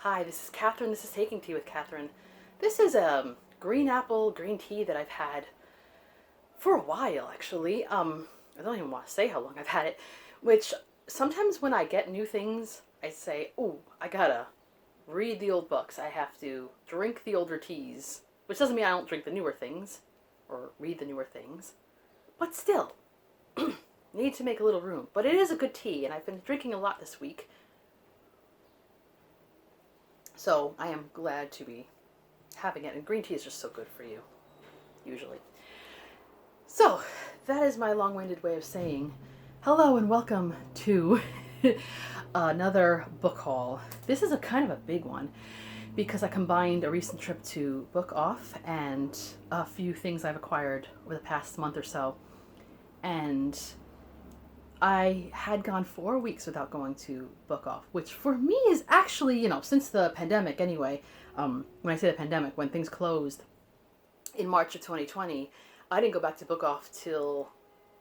Hi, this is Catherine. This is Taking Tea with Catherine. This is a green apple green tea that I've had for a while, actually. I don't even want to say how long I've had it, which sometimes when I get new things, I say, oh, I gotta read the old books. I have to drink the older teas, which doesn't mean I don't drink the newer things or read the newer things, but still, need to make a little room. But it is a good tea, and I've been drinking a lot this week. So I am glad to be having it. And green tea is just so good for you, usually. So that is my long-winded way of saying hello and welcome to another book haul. This is a kind of a big one because I combined a recent trip to BookOff and a few things I've acquired over the past month or so. And I had gone 4 weeks without going to BookOff, which for me is actually, since the pandemic anyway, when I say the pandemic, when things closed in March of 2020, I didn't go back to BookOff till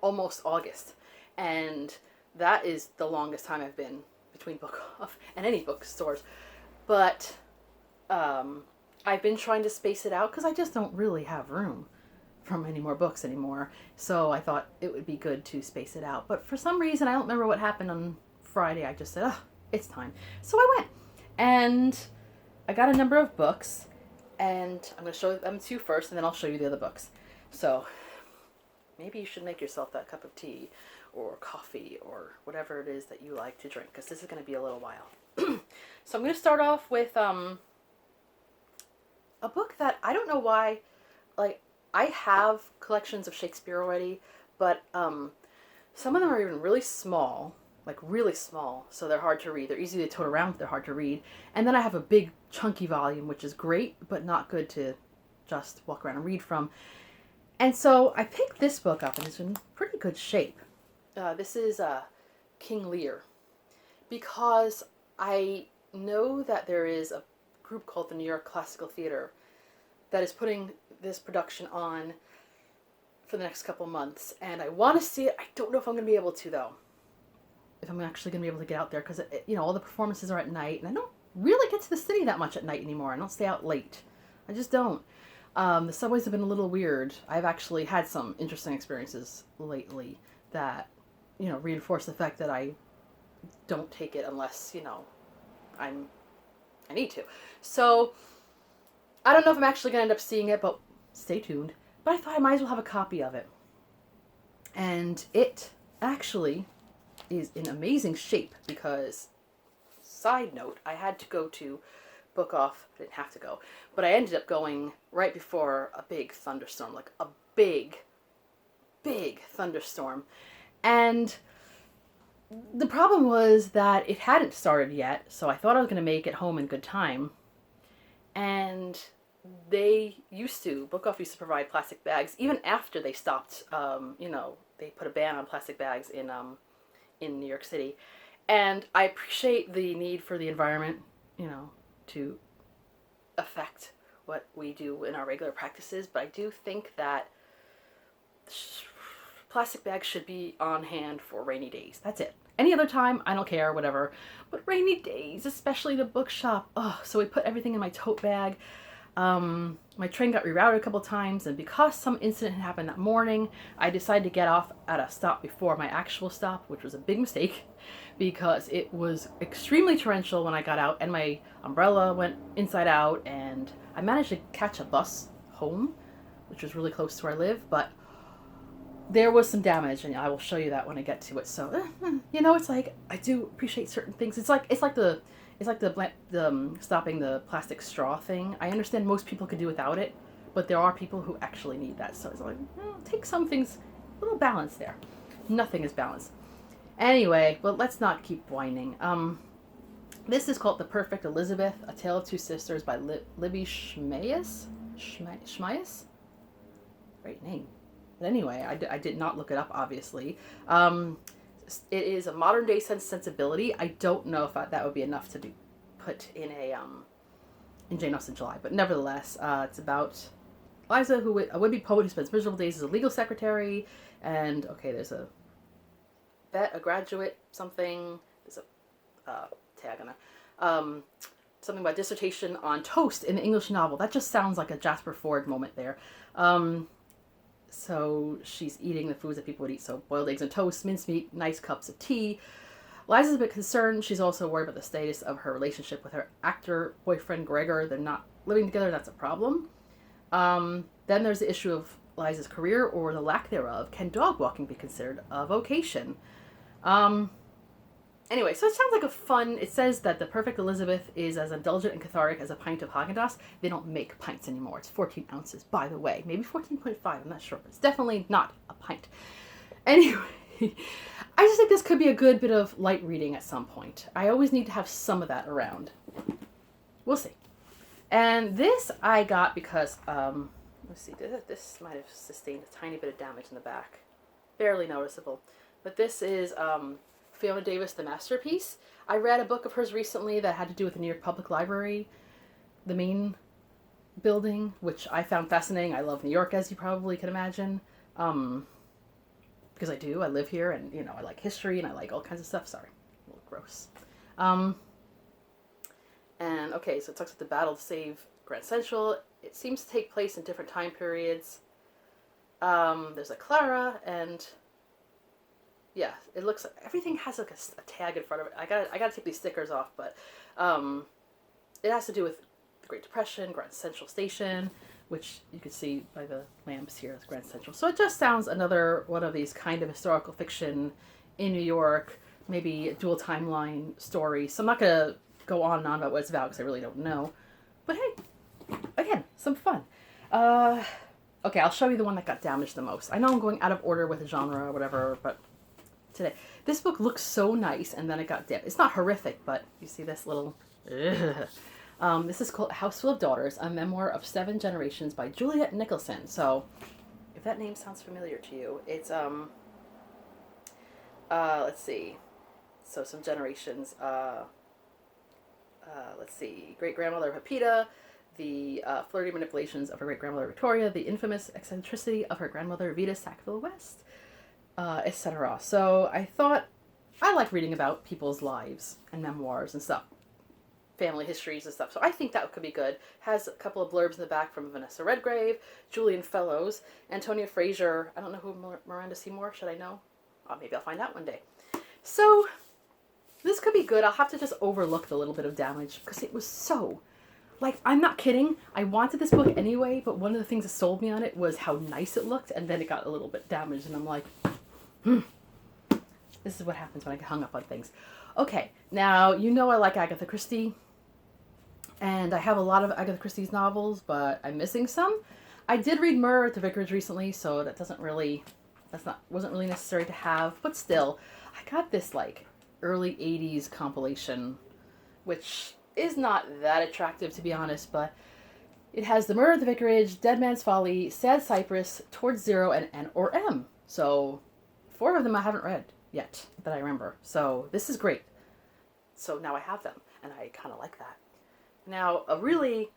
almost August. And that is the longest time I've been between BookOff and any bookstores. But I've been trying to space it out because I just don't really have room from any more books anymore. So I thought it would be good to space it out. But for some reason, I don't remember what happened on Friday. I just said, oh, it's time. So I went. And I got a number of books. And I'm going to show them to you first, and then I'll show you the other books. So maybe you should make yourself that cup of tea or coffee or whatever it is that you like to drink, because this is going to be a little while. So I'm going to start off with a book that I don't know why, I have collections of Shakespeare already, but some of them are even really small, so they're hard to read. They're easy to tote around, but they're hard to read. And then I have a big chunky volume, which is great, but not good to just walk around and read from. And so I picked this book up, and it's in pretty good shape. This is King Lear, because I know that there is a group called the New York Classical Theater that is putting this production on for the next couple months, and I want to see it. I don't know if I'm going to be able to, though. If I'm actually going to be able to get out there, because all the performances are at night, and I don't really get to the city that much at night anymore. I don't stay out late. I just don't. The subways have been a little weird. I've actually had some interesting experiences lately that, reinforce the fact that I don't take it unless, I need to. So I don't know if I'm actually going to end up seeing it, but stay tuned. But I thought I might as well have a copy of it. And it actually is in amazing shape because, side note, I had to go to BookOff. I didn't have to go, but I ended up going right before a big thunderstorm, like a big thunderstorm. And the problem was that it hadn't started yet, so I thought I was going to make it home in good time. And BookOff used to provide plastic bags, even after they stopped, they put a ban on plastic bags in New York City. And I appreciate the need for the environment, to affect what we do in our regular practices, but I do think that plastic bags should be on hand for rainy days. That's it. Any other time, I don't care, whatever. But rainy days, especially the bookshop. Oh, so we put everything in my tote bag. My train got rerouted a couple times, and because some incident had happened that morning, I decided to get off at a stop before my actual stop, which was a big mistake because it was extremely torrential when I got out, and my umbrella went inside out, and I managed to catch a bus home, which was really close to where I live, but there was some damage, and I will show you that when I get to it. So, it's like I do appreciate certain things. It's like the stopping the plastic straw thing. I understand most people could do without it, but there are people who actually need that. So it's like, take some things, a little balance there. Nothing is balanced. Anyway, but let's not keep whining. This is called The Perfect Elizabeth, A Tale of Two Sisters by Libby Schmaes. Schmaes? Great name. But anyway, I did not look it up, obviously. It is a modern day sensibility. I don't know if that would be enough to be put in in Jane Austen July, but nevertheless, it's about Liza, a would-be poet who spends miserable days as a legal secretary, and there's a graduate something. There's a tag on it. something about dissertation on toast in the English novel. That just sounds like a Jasper Fforde moment there. So she's eating the foods that people would eat. So boiled eggs and toast, mincemeat, nice cups of tea. Liza's a bit concerned. She's also worried about the status of her relationship with her actor boyfriend, Gregor. They're not living together. That's a problem. Then there's the issue of Liza's career or the lack thereof. Can dog walking be considered a vocation? Anyway, so it sounds like a fun... It says that the perfect Elizabeth is as indulgent and cathartic as a pint of Haagen-Dazs. They don't make pints anymore. It's 14 ounces, by the way. Maybe 14.5, I'm not sure. It's definitely not a pint. Anyway, I just think this could be a good bit of light reading at some point. I always need to have some of that around. We'll see. And this I got because, let's see, this might have sustained a tiny bit of damage in the back. Barely noticeable. But this is Fiona Davis, The Masterpiece. I read a book of hers recently that had to do with the New York Public Library, the main building, which I found fascinating. I love New York, as you probably can imagine. Because I do. I live here, and, you know, I like history, and I like all kinds of stuff. Sorry. A little gross. And, okay, so it talks about the battle to save Grand Central. It seems to take place in different time periods. There's a Clara, and... yeah, it looks like everything has like a tag in front of it. I gotta take these stickers off, but it has to do with the Great Depression, Grand Central Station, which you can see by the lamps here as Grand Central. So it just sounds another one of these kind of historical fiction in New York, maybe a dual timeline story. So I'm not gonna go on and on about what it's about because I really don't know. But hey, again, some fun. Okay, I'll show you the one that got damaged the most. I know I'm going out of order with the genre or whatever, but today. This book looks so nice, and then it got damaged. It's not horrific, but you see this little... this is called A House Full of Daughters, a memoir of 7 generations by Juliet Nicholson. So, if that name sounds familiar to you, it's, let's see. So, some generations. Let's see. Great-grandmother of Pepita, the flirty manipulations of her great-grandmother Victoria, the infamous eccentricity of her grandmother Vita Sackville-West, etc. So I thought I like reading about people's lives and memoirs and stuff, family histories and stuff. So I think that could be good. Has a couple of blurbs in the back from Vanessa Redgrave, Julian Fellows, Antonia Fraser. I don't know who Miranda Seymour. Should I know? Maybe I'll find out one day. So this could be good. I'll have to just overlook the little bit of damage because it was so... like, I'm not kidding. I wanted this book anyway, but one of the things that sold me on it was how nice it looked, and then it got a little bit damaged, and I'm like, this is what happens when I get hung up on things. Okay, now, you know I like Agatha Christie, and I have a lot of Agatha Christie's novels, but I'm missing some. I did read Murder at the Vicarage recently, so that wasn't really necessary to have, but still, I got this, like, early 80s compilation, which is not that attractive, to be honest, but it has The Murder at the Vicarage, Dead Man's Folly, Sad Cypress, Towards Zero, and N or M. So 4 of them I haven't read yet that I remember. So this is great. So now I have them, and I kind of like that. Now, a really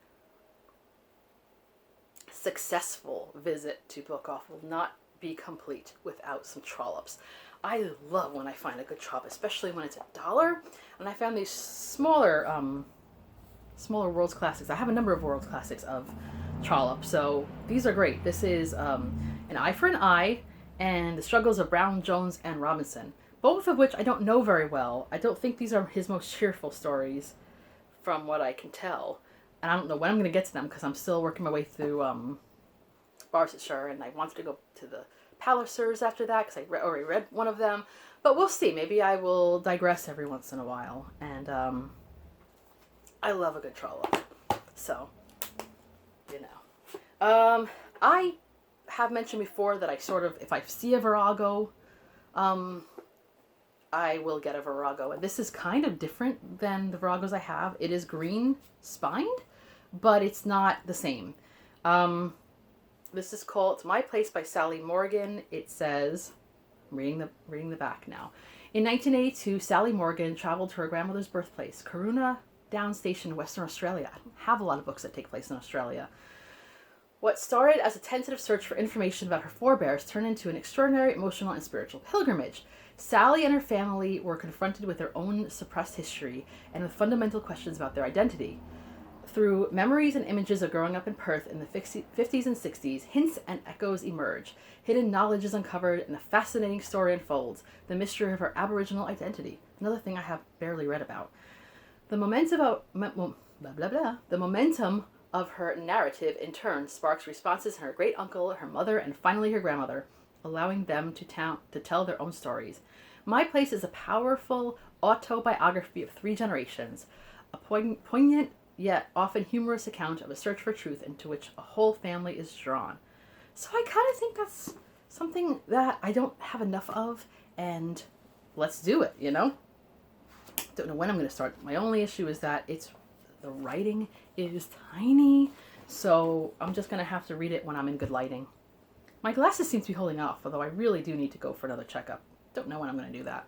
successful visit to BookOff will not be complete without some Trollops. I love when I find a good trollop, especially when it's $1. And I found these smaller World's Classics. I have a number of World's Classics of Trollops, so these are great. This is An Eye for an Eye and The Struggles of Brown, Jones, and Robinson, both of which I don't know very well. I don't think these are his most cheerful stories, from what I can tell. And I don't know when I'm going to get to them, because I'm still working my way through Barsetshire, and I wanted to go to the Pallisers after that, because I already read one of them. But we'll see. Maybe I will digress every once in a while. And I love a good Trollope. So, you know. I have mentioned before that I sort of, if I see a Virago, I will get a Virago. And this is kind of different than the Viragos I have. It is green spined, but it's not the same. This is called It's My Place by Sally Morgan. It says, I'm reading the back now. In 1982, Sally Morgan traveled to her grandmother's birthplace, Corunna Down Station in Western Australia. I don't have a lot of books that take place in Australia. What started as a tentative search for information about her forebears turned into an extraordinary emotional and spiritual pilgrimage. Sally and her family were confronted with their own suppressed history and with fundamental questions about their identity. Through memories and images of growing up in Perth in the 50s and 60s, hints and echoes emerge. Hidden knowledge is uncovered and a fascinating story unfolds, the mystery of her Aboriginal identity. Another thing I have barely read about. The momentum of her narrative, in turn, sparks responses in her great uncle, her mother, and finally her grandmother, allowing them to tell their own stories. My Place is a powerful autobiography of 3 generations, a poignant yet often humorous account of a search for truth into which a whole family is drawn. So I kind of think that's something that I don't have enough of, and let's do it, you know? Don't know when I'm going to start. My only issue is that the writing is tiny, so I'm just going to have to read it when I'm in good lighting. My glasses seem to be holding off, although I really do need to go for another checkup. Don't know when I'm going to do that.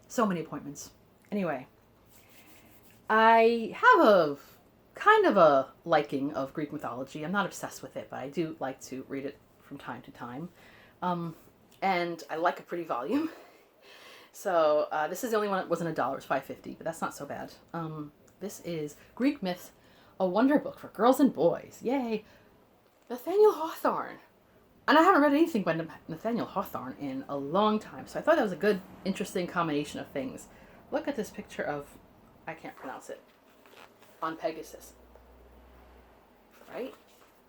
So many appointments. Anyway, I have a kind of a liking of Greek mythology. I'm not obsessed with it, but I do like to read it from time to time. And I like a pretty volume. So this is the only one that wasn't $1. It's $5.50, but that's not so bad. This is Greek Myths, a wonder book for girls and boys. Yay! Nathaniel Hawthorne. And I haven't read anything by Nathaniel Hawthorne in a long time, so I thought that was a good, interesting combination of things. Look at this picture of, I can't pronounce it, on Pegasus. Right?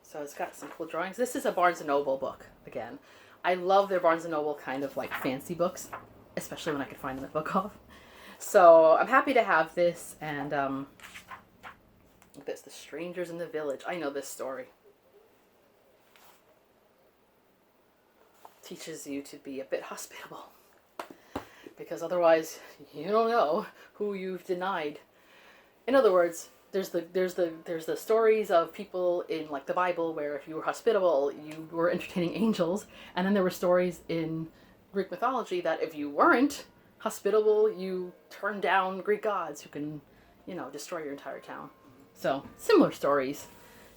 So it's got some cool drawings. This is a Barnes & Noble book, again. I love their Barnes & Noble kind of like fancy books, especially when I could find them at BookOff. So I'm happy to have this, and look at this, The Strangers in the Village. I know this story. Teaches you to be a bit hospitable, because otherwise you don't know who you've denied. In other words, there's the stories of people in like the Bible where if you were hospitable, you were entertaining angels, and then there were stories in Greek mythology that if you weren't hospitable, you turned down Greek gods who can, you know, destroy your entire town. So similar stories,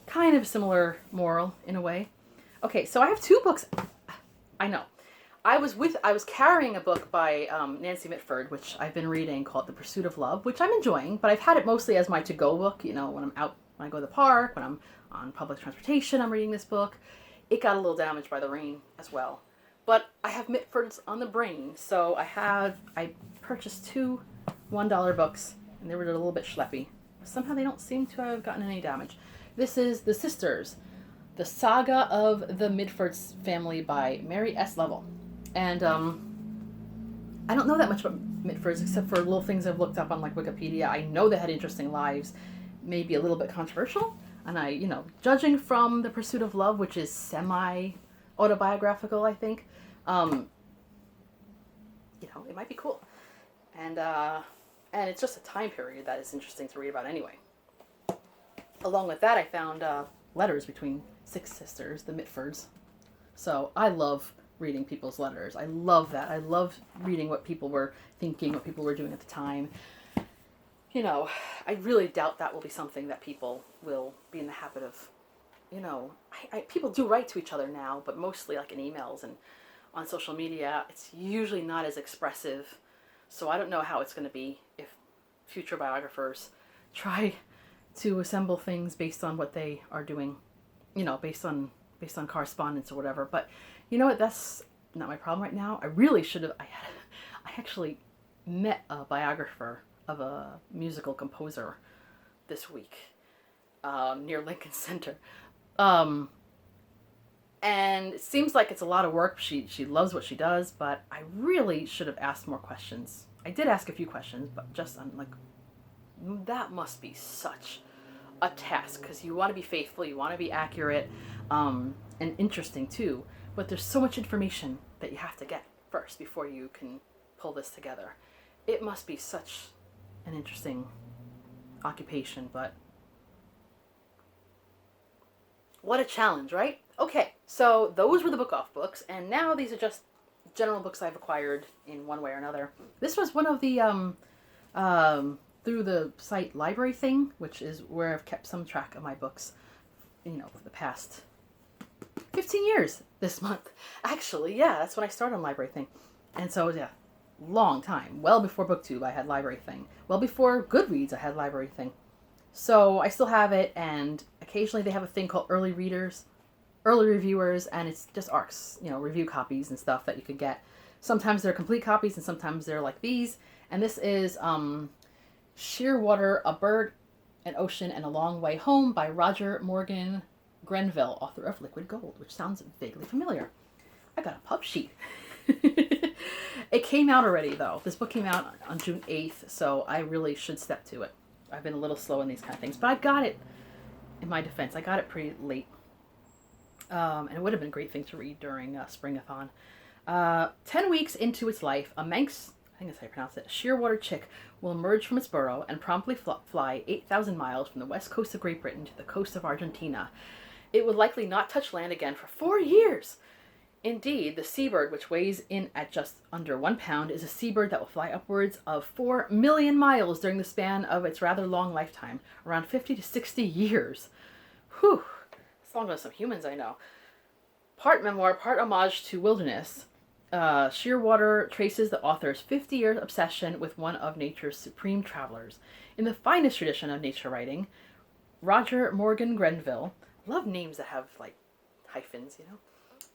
kind of similar moral in a way. Okay, so I have 2 books. I know. I was carrying a book by Nancy Mitford, which I've been reading, called The Pursuit of Love, which I'm enjoying, but I've had it mostly as my to-go book, you know, when I'm out, when I go to the park, when I'm on public transportation, I'm reading this book. It got a little damaged by the rain as well. But I have Mitford's on the brain, so I purchased 2 $1 books, and they were a little bit schleppy. Somehow they don't seem to have gotten any damage. This is The Sisters, The Saga of the Mitford's Family by Mary S. Lovell. And I don't know that much about Mitfords except for little things I've looked up on like Wikipedia. I know they had interesting lives, maybe a little bit controversial. And I, you know, judging from The Pursuit of Love, which is semi-autobiographical, I think, you know, it might be cool. And it's just a time period that is interesting to read about anyway. Along with that, I found letters between 6 sisters, the Mitfords. So I love reading people's letters. I love that. I love reading what people were thinking, what people were doing at the time. You know, I really doubt that will be something that people will be in the habit of, you know, people do write to each other now, but mostly like in emails and on social media. It's usually not as expressive. So I don't know how it's going to be if future biographers try to assemble things based on what they are doing, you know, based on correspondence or whatever. But you know what? That's not my problem right now. I really should have. I actually met a biographer of a musical composer this week near Lincoln Center. And it seems like it's a lot of work. She loves what she does, but I really should have asked more questions. I did ask a few questions, but just I'm like, that must be such a task, because you want to be faithful, you want to be accurate, and interesting too. But there's so much information that you have to get first before you can pull this together. It must be such an interesting occupation, but what a challenge, right? Okay, so those were the BookOff books, and now these are just general books I've acquired in one way or another. This was one of the through the site library thing, which is where I've kept some track of my books, you know, for the past 15 years. this month. Actually, yeah, that's when I started on Library Thing. And so, yeah, long time. Well before BookTube, I had Library Thing. Well before Goodreads, I had Library Thing. So I still have it, and occasionally they have a thing called early readers, early reviewers, and it's just ARCs, review copies and stuff that you could get. Sometimes they're complete copies, and sometimes they're like these. And this is Shearwater, A Bird, an Ocean, and a Long Way Home by Roger Morgan Grenville, author of Liquid Gold, which sounds vaguely familiar. I got a pub sheet. It came out already, though. This book came out on June 8th, so I really should step to it. I've been a little slow in these kind of things, but I got it, in my defense, I got it pretty late. And it would have been a great thing to read during Springathon. 10 weeks into its life, a Manx, I think that's how you pronounce it, Shearwater chick will emerge from its burrow and promptly fly 8,000 miles from the west coast of Great Britain to the coast of Argentina. It would likely not touch land again for 4 years. Indeed, the seabird, which weighs in at just under 1 pound, is a seabird that will fly upwards of 4 million miles during the span of its rather long lifetime, around 50 to 60 years. Whew, it's longer than some humans I know. Part memoir, part homage to wilderness, Shearwater traces the author's 50-year obsession with one of nature's supreme travelers. In the finest tradition of nature writing, Roger Morgan Grenville, love names that have, hyphens,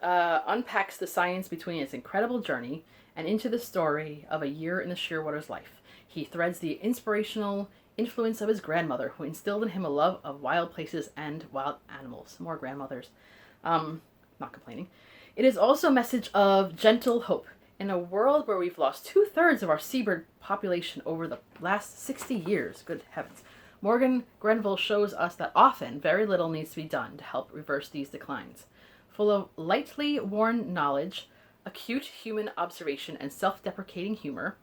unpacks the science between its incredible journey and into the story of a year in the Shearwater's life. He threads the inspirational influence of his grandmother, who instilled in him a love of wild places and wild animals. More grandmothers. Not complaining. It is also a message of gentle hope. In a world where we've lost 2/3 of our seabird population over the last 60 years, good heavens, Morgan Grenville shows us that often very little needs to be done to help reverse these declines. Full of lightly worn knowledge, acute human observation, and self-deprecating humor,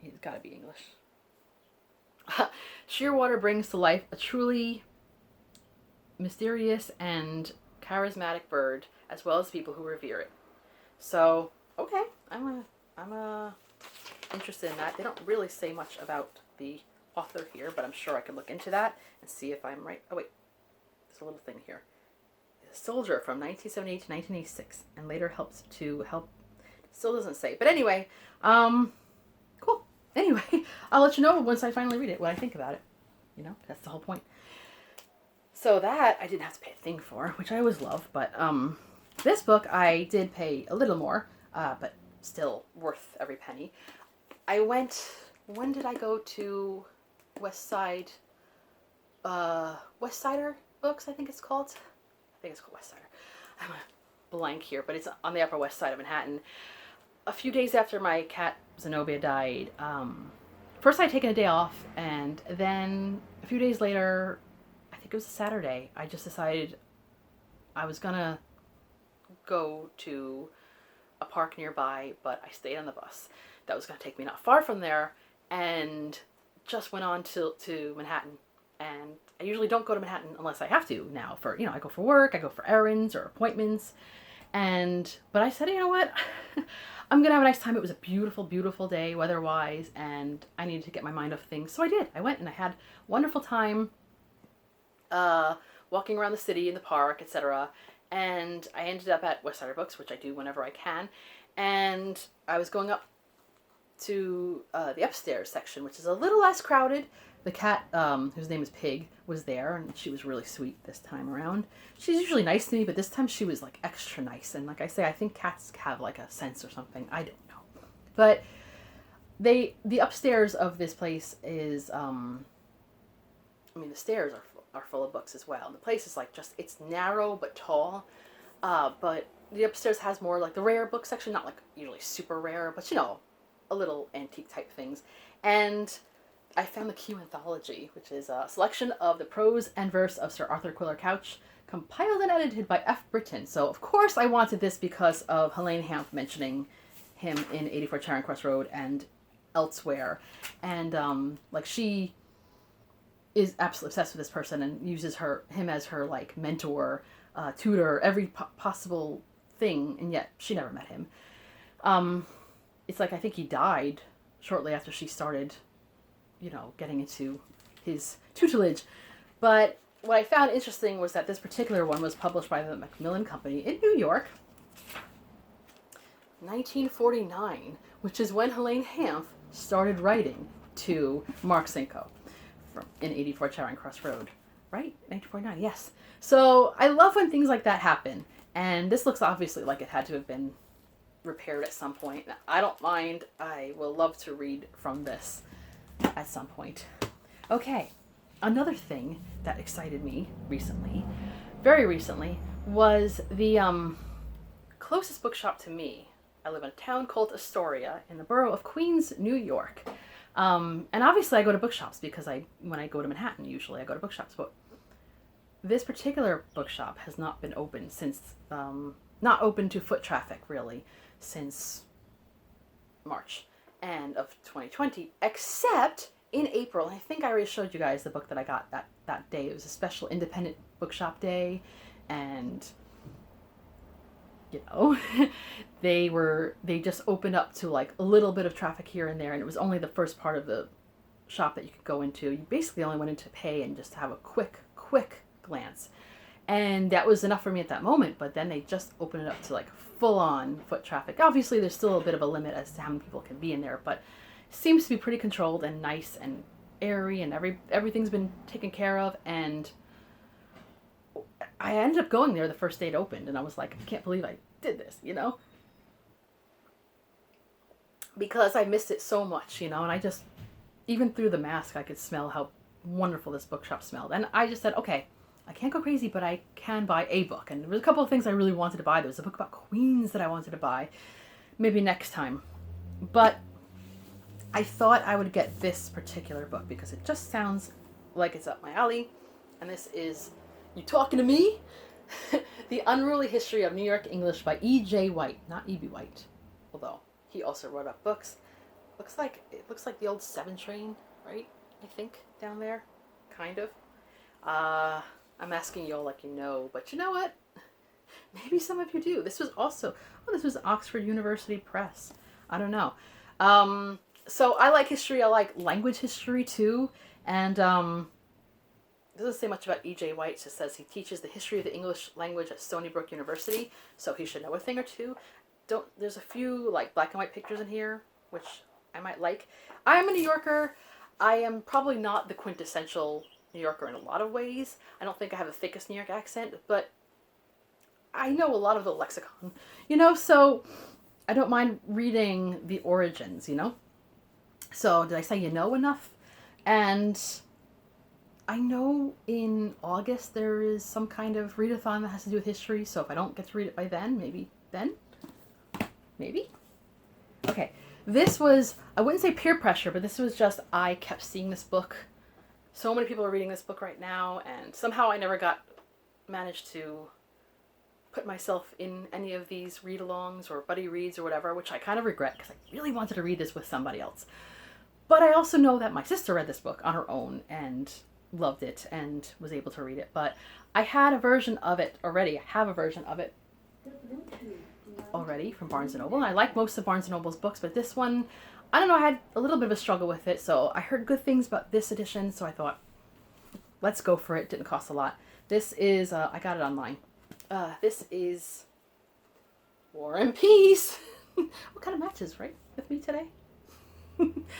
he's got to be English, Shearwater brings to life a truly mysterious and charismatic bird, as well as people who revere it. So, okay, I'm interested in that. They don't really say much about the author here, but I'm sure I can look into that and see if I'm right. Oh wait, there's a little thing here. A soldier from 1978 to 1986, and later helps. Still doesn't say, but anyway, cool. Anyway, I'll let you know once I finally read it, what I think about it. That's the whole point. So that I didn't have to pay a thing for, which I always love, but this book I did pay a little more, but still worth every penny. When did I go to Westsider Books, I think it's called. I think it's called Westsider. I'm a blank here, but it's on the Upper West Side of Manhattan. A few days after my cat Zenobia died, first I had taken a day off, and then a few days later, I think it was a Saturday, I just decided I was gonna go to a park nearby, but I stayed on the bus that was gonna take me not far from there, and just went on to Manhattan. And I usually don't go to Manhattan unless I have to now for, I go for work, I go for errands or appointments. But I said, you know what? I'm going to have a nice time. It was a beautiful, beautiful day weather-wise, and I needed to get my mind off things. So I did. I went and I had a wonderful time walking around the city, in the park, etc. And I ended up at Westsider Books, which I do whenever I can. And I was going up to the upstairs section, which is a little less crowded. The cat, whose name is Pig, was there, and she was really sweet this time around. She's usually nice to me, but this time she was, extra nice. And like I say, I think cats have, a sense or something. I don't know. But the upstairs of this place is, the stairs are full of books as well. And the place is, it's narrow but tall. But the upstairs has more, the rare book section. Not, usually super rare, but, a little antique type things. And I found the Q Anthology, which is a selection of the prose and verse of Sir Arthur Quiller Couch, compiled and edited by F. Britton. So, of course, I wanted this because of Helene Hamp mentioning him in 84 Charing Cross Road and elsewhere. And, she is absolutely obsessed with this person and uses him as her, mentor, tutor, every possible thing, and yet she never met him. It's I think he died shortly after she started getting into his tutelage. But what I found interesting was that this particular one was published by the Macmillan Company in New York. 1949, which is when Helene Hanff started writing to Mark Cinco in 84 Charing Cross Road. Right? 1949, yes. So I love when things like that happen. And this looks obviously like it had to have been repaired at some point. I don't mind. I will love to read from this at some point. Okay. Another thing that excited me recently, very recently, was the closest bookshop to me. I live in a town called Astoria in the borough of Queens, New York. And obviously I go to bookshops because when I go to Manhattan, usually I go to bookshops. But this particular bookshop has not been open since, not open to foot traffic really, since March and of 2020, except in April. I think I already showed you guys the book that I got that day. It was a special independent bookshop day, and they just opened up to like a little bit of traffic here and there, and it was only the first part of the shop that you could go into. You basically only went in to pay and just have a quick glance, and that was enough for me at that moment. But then they just opened it up to like full-on foot traffic. Obviously there's still a bit of a limit as to how many people can be in there, but it seems to be pretty controlled and nice and airy, and everything's been taken care of. And I ended up going there the first day it opened, and I was like, I can't believe I did this, because I missed it so much, and I just, even through the mask, I could smell how wonderful this bookshop smelled. And I just said, okay, I can't go crazy, but I can buy a book. And there was a couple of things I really wanted to buy. There was a book about Queens that I wanted to buy. Maybe next time. But I thought I would get this particular book because it just sounds like it's up my alley. And this is You Talking to Me? The Unruly History of New York English by E.J. White. Not E.B. White. Although he also wrote up books. It looks like the old 7 train, right? I think down there. Kind of. I'm asking you all like but you know what? Maybe some of you do. This was Oxford University Press. I don't know. So I like history. I like language history too. And it doesn't say much about E.J. White. It just says he teaches the history of the English language at Stony Brook University. So he should know a thing or two. There's a few like black and white pictures in here, which I might like. I'm a New Yorker. I am probably not the quintessential New Yorker in a lot of ways. I don't think I have the thickest New York accent, but I know a lot of the lexicon, so I don't mind reading the origins, So did I say enough? And I know in August there is some kind of readathon that has to do with history, so if I don't get to read it by then, maybe then? Maybe? Okay, this was, I wouldn't say peer pressure, but this was just, I kept seeing this book. So many people are reading this book right now, and somehow I never managed to put myself in any of these read-alongs or buddy reads or whatever, which I kind of regret because I really wanted to read this with somebody else. But I also know that my sister read this book on her own and loved it and was able to read it. But I had a version of it already. I have a version of it already from Barnes & Noble. And I like most of Barnes & Noble's books, but this one, I don't know, I had a little bit of a struggle with it. So I heard good things about this edition, so I thought, let's go for it. Didn't cost a lot. This is, I got it online. This is War and Peace. What kind of matches, right, with me today?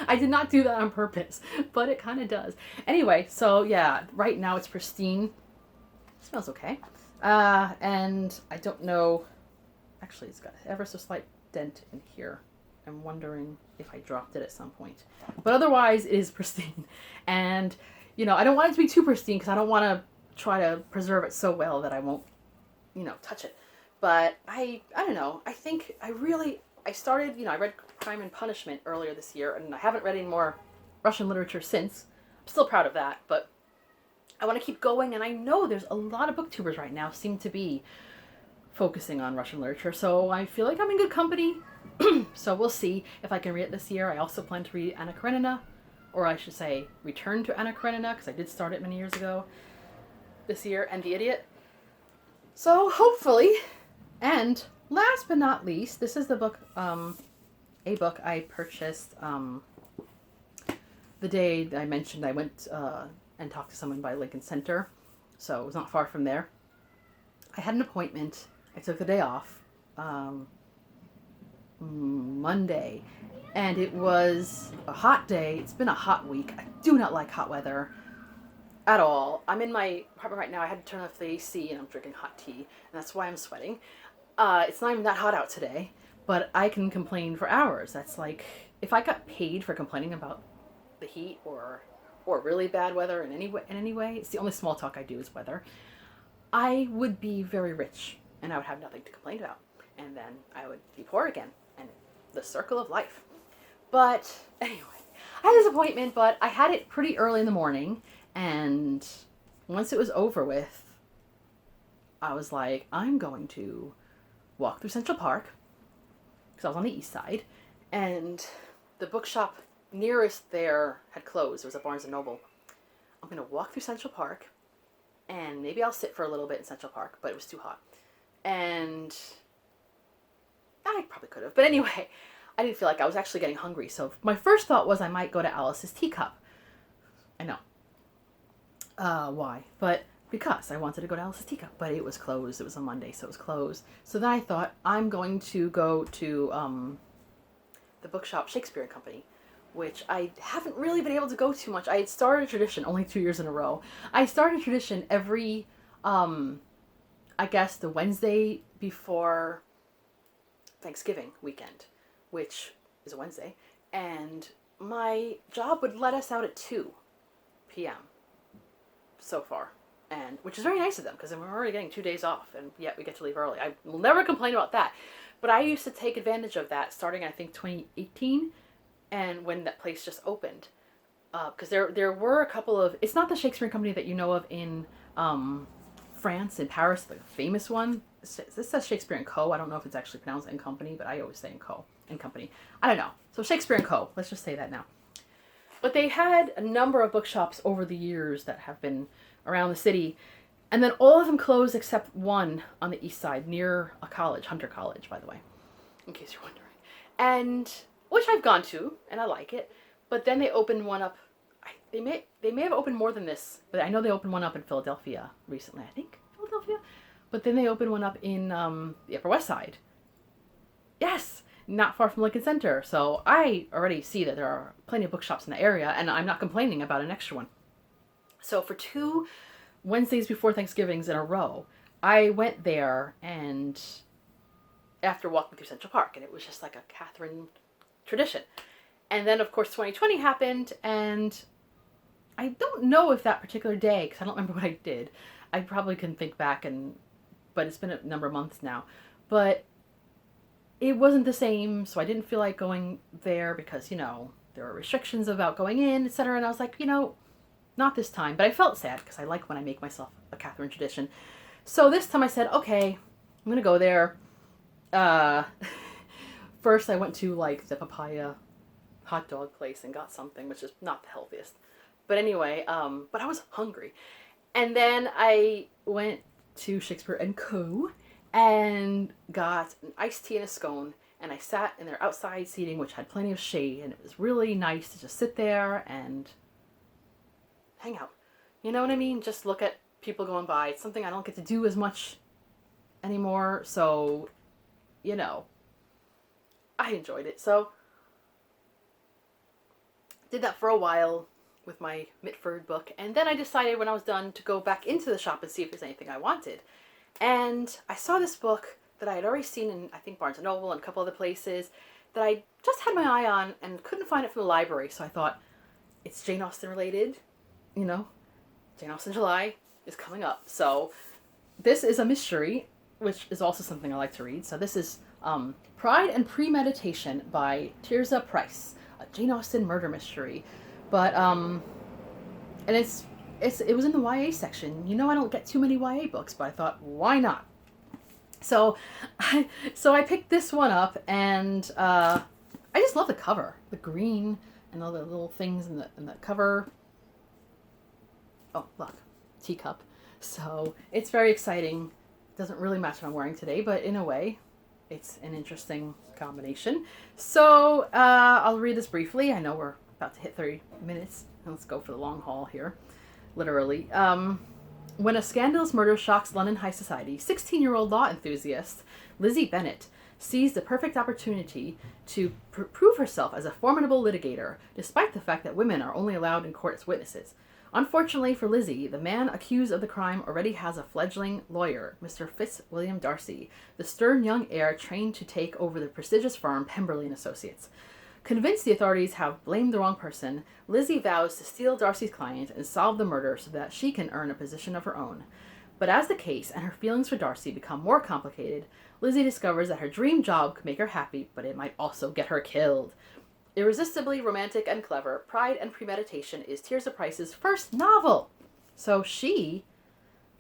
I did not do that on purpose, but it kind of does. Anyway, so yeah, right now it's pristine. It smells okay. And I don't know, actually it's got ever so slight dent in here. I'm wondering if I dropped it at some point. But otherwise it is pristine. And, I don't want it to be too pristine because I don't want to try to preserve it so well that I won't, touch it. But I don't know. I think I started, I read Crime and Punishment earlier this year, and I haven't read any more Russian literature since. I'm still proud of that, but I want to keep going, and I know there's a lot of booktubers right now seem to be focusing on Russian literature, so I feel like I'm in good company. So we'll see if I can read it this year. I also plan to read Anna Karenina, or I should say return to Anna Karenina, because I did start it many years ago this year, and The Idiot. So hopefully, and last but not least, this is the book, a book I purchased the day that I mentioned I went and talked to someone by Lincoln Center, so it was not far from there. I had an appointment. I took the day off. Monday, and it was a hot day. It's been a hot week. I do not like hot weather at all. I'm in my apartment right now. I had to turn off the AC and I'm drinking hot tea, and that's why I'm sweating. It's not even that hot out today, but I can complain for hours. That's like, if I got paid for complaining about the heat or really bad weather in any way, it's the only small talk I do is weather, I would be very rich and I would have nothing to complain about. And then I would be poor again, and the circle of life. But anyway, I had this appointment, but I had it pretty early in the morning, and once it was over with, I was like, I'm going to walk through Central Park, because I was on the east side, and the bookshop nearest there had closed. It was a Barnes & Noble. I'm going to walk through Central Park, and maybe I'll sit for a little bit in Central Park, but it was too hot. And I probably could have. But anyway, I didn't feel like I was actually getting hungry. So my first thought was I might go to Alice's Teacup. I know. Why? But because I wanted to go to Alice's Teacup, but it was closed. It was a Monday, so it was closed. So then I thought, I'm going to go to the bookshop Shakepeare and Company, which I haven't really been able to go too much. I had started a tradition only 2 years in a row. I started a tradition every, I guess, the Wednesday before Thanksgiving weekend, which is a Wednesday, and my job would let us out at 2 p.m. so far, and which is very nice of them, because we're already getting 2 days off, and yet we get to leave early. I will never complain about that, but I used to take advantage of that starting, I think, 2018, and when that place just opened, because there were a couple of, it's not the Shakespeare Company that you know of in France, in Paris, the famous one. This says Shakepeare and Co. I don't know if it's actually pronounced in company, but I always say in Co. In company. I don't know. So Shakepeare and Co. Let's just say that now. But they had a number of bookshops over the years that have been around the city, and then all of them closed except one on the east side near a college, Hunter College, by the way, in case you're wondering. And which I've gone to, and I like it. But then they opened one up. They may have opened more than this, but I know they opened one up in Philadelphia recently. I think Philadelphia, but then they opened one up in the Upper West Side. Yes, not far from Lincoln Center. So I already see that there are plenty of bookshops in the area, and I'm not complaining about an extra one. So for 2 Wednesdays before Thanksgivings in a row, I went there, and after walking through Central Park, and it was just like a Catherine tradition. And then, of course, 2020 happened, and I don't know if that particular day, because I don't remember what I did. I probably can think back, but it's been a number of months now. But it wasn't the same, so I didn't feel like going there because, there were restrictions about going in, etc. And I was like, not this time. But I felt sad because I like when I make myself a Catherine tradition. So this time I said, okay, I'm going to go there. First I went to the papaya hot dog place and got something, which is not the healthiest. But anyway, but I was hungry. And then I went to Shakepeare and Co. and got an iced tea and a scone. And I sat in their outside seating, which had plenty of shade. And it was really nice to just sit there and hang out. You know what I mean? Just look at people going by. It's something I don't get to do as much anymore. So, I enjoyed it. So, did that for a while with my Mitford book, and then I decided when I was done to go back into the shop and see if there's anything I wanted. And I saw this book that I had already seen in, I think, Barnes & Noble and a couple other places that I just had my eye on and couldn't find it from the library, so I thought, it's Jane Austen related, Jane Austen July is coming up. So this is a mystery, which is also something I like to read. So this is Pride and Premeditation by Tirza Price, a Jane Austen murder mystery. But, and it was in the YA section. I don't get too many YA books, but I thought, why not? So I picked this one up, and I just love the cover. The green and all the little things in the cover. Oh, look, teacup. So it's very exciting. Doesn't really match what I'm wearing today, but in a way, it's an interesting combination. So I'll read this briefly. I know we're about to hit 30 minutes. Let's go for the long haul here, literally. When a scandalous murder shocks London high society, 16-year-old law enthusiast Lizzie Bennet seized the perfect opportunity to prove herself as a formidable litigator, despite the fact that women are only allowed in court as witnesses. Unfortunately for Lizzie, the man accused of the crime already has a fledgling lawyer, Mr. Fitzwilliam Darcy, the stern young heir trained to take over the prestigious firm Pemberley and Associates. Convinced the authorities have blamed the wrong person, Lizzie vows to steal Darcy's client and solve the murder so that she can earn a position of her own. But as the case and her feelings for Darcy become more complicated, Lizzie discovers that her dream job could make her happy, but it might also get her killed. Irresistibly romantic and clever, Pride and Premeditation is Tirza Price's first novel. So she,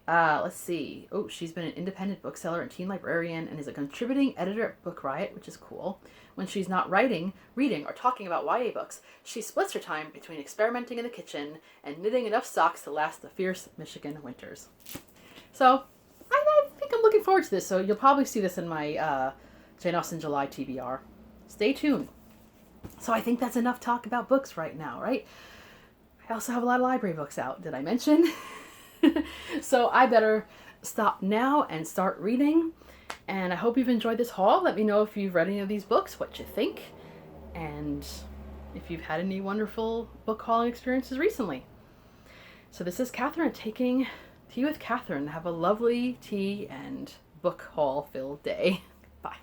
let's see. Oh, she's been an independent bookseller and teen librarian and is a contributing editor at Book Riot, which is cool. When she's not writing, reading, or talking about YA books, she splits her time between experimenting in the kitchen and knitting enough socks to last the fierce Michigan winters. So, I think I'm looking forward to this, so you'll probably see this in my Jane Austen July TBR. Stay tuned. So I think that's enough talk about books right now, right? I also have a lot of library books out, did I mention? So I better stop now and start reading. And I hope you've enjoyed this haul. Let me know if you've read any of these books, what you think, and if you've had any wonderful book hauling experiences recently. So this is Catherine taking Tea with Catherine. Have a lovely tea and book haul filled day. Bye.